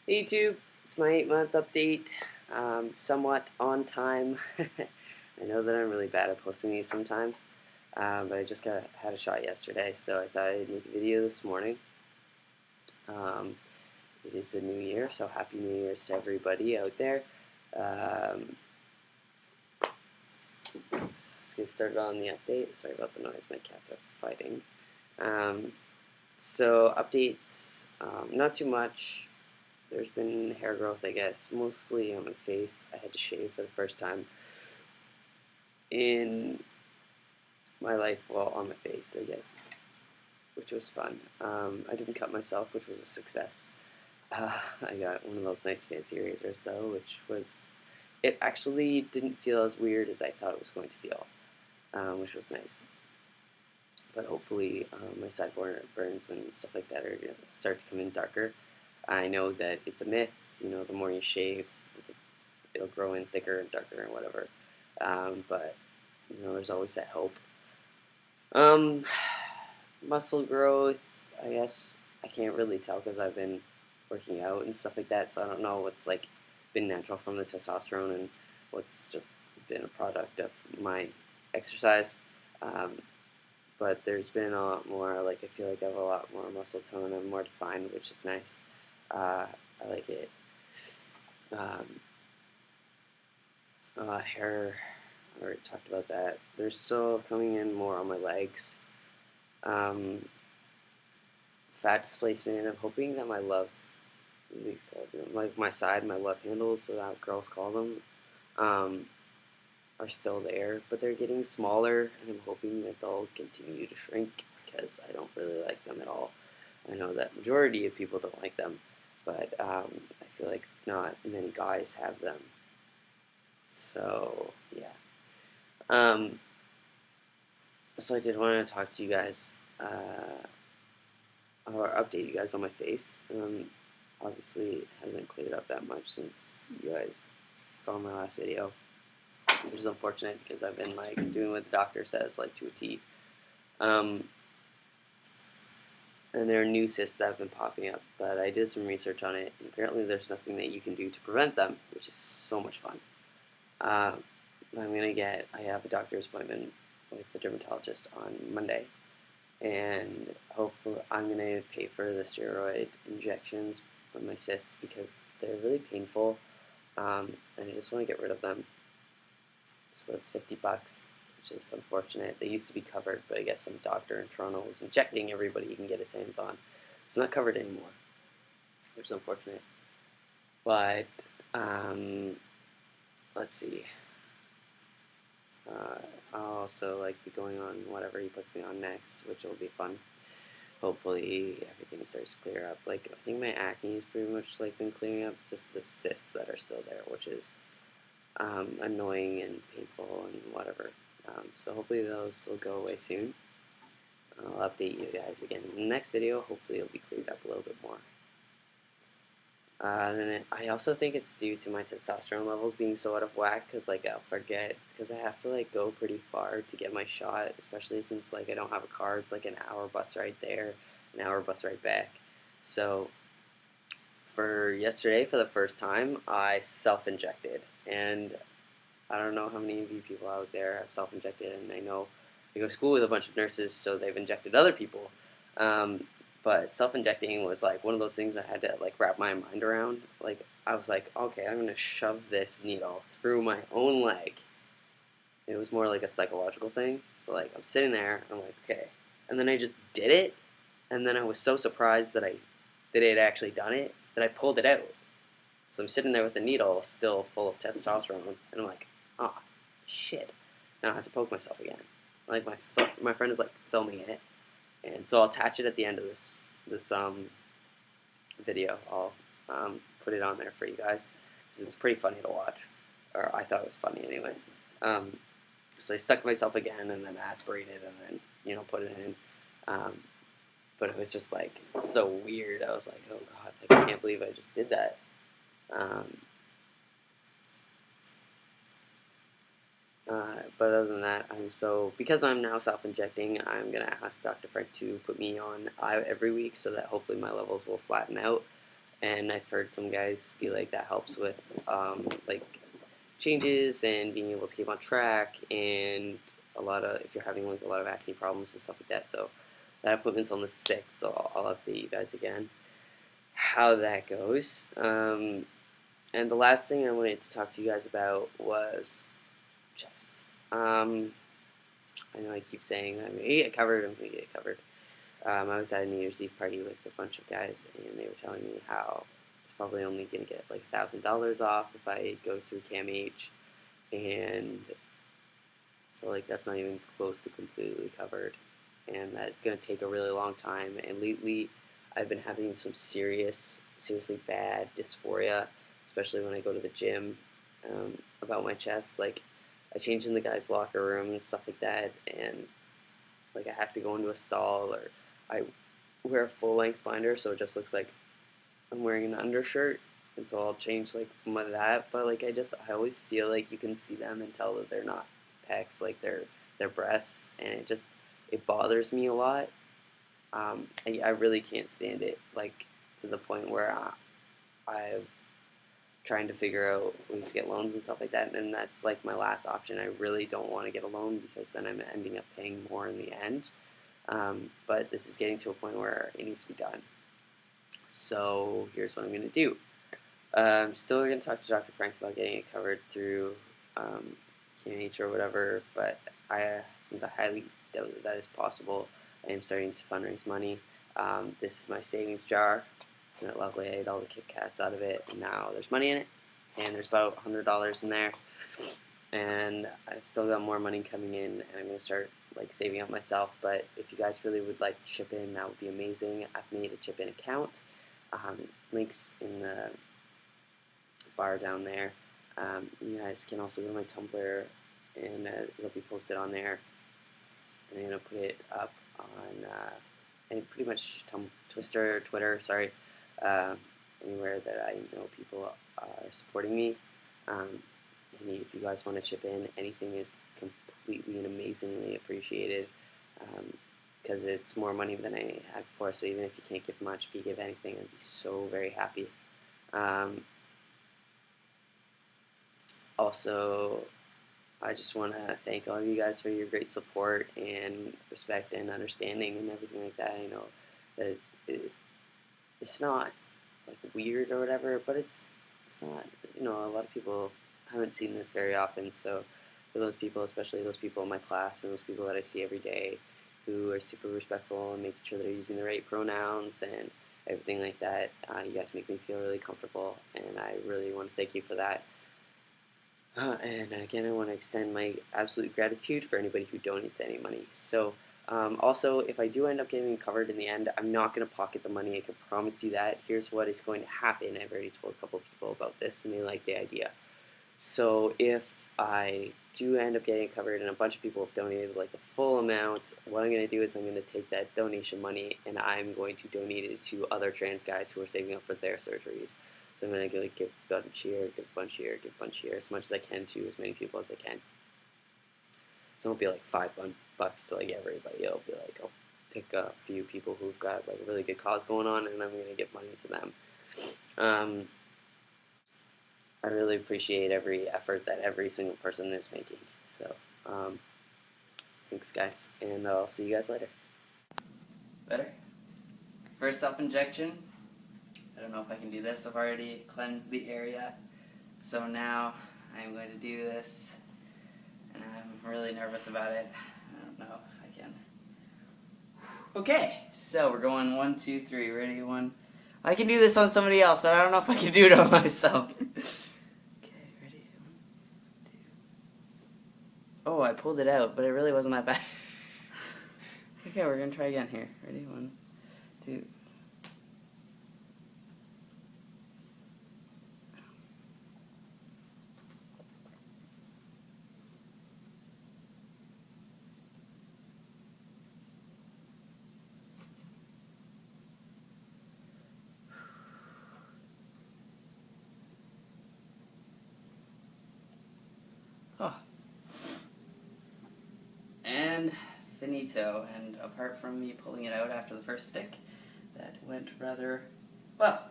Hey YouTube, it's my 8-month update. Somewhat on time. I know that I'm really bad at posting these sometimes, but I just had a shot yesterday, so I thought I'd make a video this morning. Um, it is the new year, so Happy New Year's to everybody out there. Um, let's get started on the update. Sorry about the noise, my cats are fighting. So updates, not too much. There's been hair growth, I guess, mostly on my face. I had to shave for the first time in my life, well, on my face, I guess, which was fun. I didn't cut myself, which was a success. I got one of those nice fancy razors, though, it actually didn't feel as weird as I thought it was going to feel, which was nice. But hopefully my sideburns and stuff like that are going to start to come in darker. I know that it's a myth, the more you shave, it'll grow in thicker and darker and whatever. But there's always that hope. Muscle growth, I guess I can't really tell because I've been working out and stuff like that, so I don't know what's been natural from the testosterone and what's just been a product of my exercise. But there's been a lot more, I feel like I have a lot more muscle tone. I'm more defined, which is nice. I like it. Hair, I already talked about that. They're still coming in more on my legs. Fat displacement, I'm hoping that my love, what are these called? My side, my love handles, so that girls call them, are still there, but they're getting smaller, and I'm hoping that they'll continue to shrink because I don't really like them at all. I know that majority of people don't like them, but I feel like not many guys have them. So yeah. So I did want to talk to you guys, or update you guys on my face. Obviously, it hasn't cleared up that much since you guys saw my last video, which is unfortunate because I've been doing what the doctor says to a T. And there are new cysts that have been popping up, but I did some research on it, and apparently there's nothing that you can do to prevent them, which is so much fun. I have a doctor's appointment with the dermatologist on Monday, and hopefully I'm going to pay for the steroid injections on my cysts because they're really painful, and I just want to get rid of them. So it's $50, which is unfortunate. They used to be covered, but I guess some doctor in Toronto was injecting everybody he can get his hands on. It's not covered anymore, which is unfortunate. But let's see. I'll also be going on whatever he puts me on next, which will be fun. Hopefully everything starts to clear up. I think my acne has pretty much been clearing up. It's just the cysts that are still there, which is annoying and painful and whatever. So hopefully those will go away soon. I'll update you guys again in the next video. Hopefully it'll be cleared up a little bit more. I also think it's due to my testosterone levels being so out of whack because I'll forget because I have to go pretty far to get my shot, especially since I don't have a car. It's an hour bus ride there, an hour bus ride back. So for yesterday, for the first time, I self-injected, and I don't know how many of you people out there have self-injected, and I know I go to school with a bunch of nurses, so they've injected other people. But self-injecting was one of those things I had to wrap my mind around. I was okay, I'm gonna shove this needle through my own leg. It was more a psychological thing. So I'm sitting there, I'm okay, and then I just did it, and then I was so surprised that I had actually done it that I pulled it out. So I'm sitting there with the needle still full of testosterone, and I'm oh shit! Now I have to poke myself again. My friend is filming it. And so I'll attach it at the end of this video. I'll put it on there for you guys because it's pretty funny to watch, or I thought it was funny anyways. So I stuck myself again and then aspirated and then put it in. But it was just so weird. I was oh god, I can't believe I just did that. But other than that, because I'm now self-injecting, I'm going to ask Dr. Frank to put me on every week so that hopefully my levels will flatten out. and I've heard some guys be like that helps with like changes and being able to keep on track, and a lot of if you're having like a lot of acne problems and stuff like that. So that appointment's on the 6th, so I'll update you guys again how that goes. And the last thing I wanted to talk to you guys about was chest. I know I keep saying that I'm gonna get it covered. I'm gonna get it covered. I was at a New Year's Eve party with a bunch of guys, and they were telling me how it's probably only gonna get like $1,000 off if I go through CAMH, and so like that's not even close to completely covered, and that it's gonna take a really long time. And lately, I've been having some seriously bad dysphoria, especially when I go to the gym, about my chest. Like I change in the guys' locker room and stuff like that, and like I have to go into a stall, or I wear a full length binder, so it just looks like I'm wearing an undershirt, and so I'll change like that. But like I always feel like you can see them and tell that they're not pecs, like their breasts, and it bothers me a lot. I really can't stand it, like to the point where I'm trying to figure out ways to get loans and stuff like that, and that's like my last option. I really don't want to get a loan because then I'm ending up paying more in the end. But this is getting to a point where it needs to be done. So here's what I'm going to do. I'm still going to talk to Dr. Frank about getting it covered through KNH or whatever, but since I highly doubt that is possible, I am starting to fundraise money. This is my savings jar. Isn't it lovely? I ate all the Kit Kats out of it, and now there's money in it, and there's about $100 in there, and I've still got more money coming in, and I'm going to start like saving up myself. But if you guys really would like to chip in, that would be amazing. I've made a chip in account. Links in the bar down there. You guys can also go to my Tumblr, and it'll be posted on there, and I'm going to put it up on and pretty much Twitter, sorry, anywhere that I know people are supporting me. And if you guys want to chip in, anything is completely and amazingly appreciated, because it's more money than I had before. So even if you can't give much, if you give anything, I'd be so very happy. Also, I just want to thank all of you guys for your great support and respect and understanding and everything like that. I know that it's not like weird or whatever, but it's not, a lot of people haven't seen this very often. So for those people, especially those people in my class and those people that I see every day who are super respectful and making sure they're using the right pronouns and everything like that, you guys make me feel really comfortable, and I really want to thank you for that. And again, I want to extend my absolute gratitude for anybody who donates any money. So, also, if I do end up getting covered in the end, I'm not going to pocket the money. I can promise you that. Here's what is going to happen. I've already told a couple people about this, and they like the idea. So, if I do end up getting covered and a bunch of people have donated like the full amount, what I'm going to do is I'm going to take that donation money and I'm going to donate it to other trans guys who are saving up for their surgeries. So I'm going to like give a bunch here, give a bunch here, give a bunch here, as much as I can to as many people as I can. So it won't be like $5 to like everybody. It'll be like I'll pick a few people who've got like a really good cause going on, and I'm going to give money to them. I really appreciate every effort that every single person is making. So thanks guys, and I'll see you guys later. Better? First self-injection. I don't know if I can do this. I've already cleansed the area. So now I'm going to do this, and I'm really nervous about it. I don't know if I can. Okay, so we're going 1, 2, 3. Ready? 1. I can do this on somebody else, but I don't know if I can do it on myself. Okay, ready? 1, 2. Oh, I pulled it out, but it really wasn't that bad. Okay, we're going to try again here. Ready? 1, 2. Oh. And finito. And apart from me pulling it out after the first stick, that went rather well.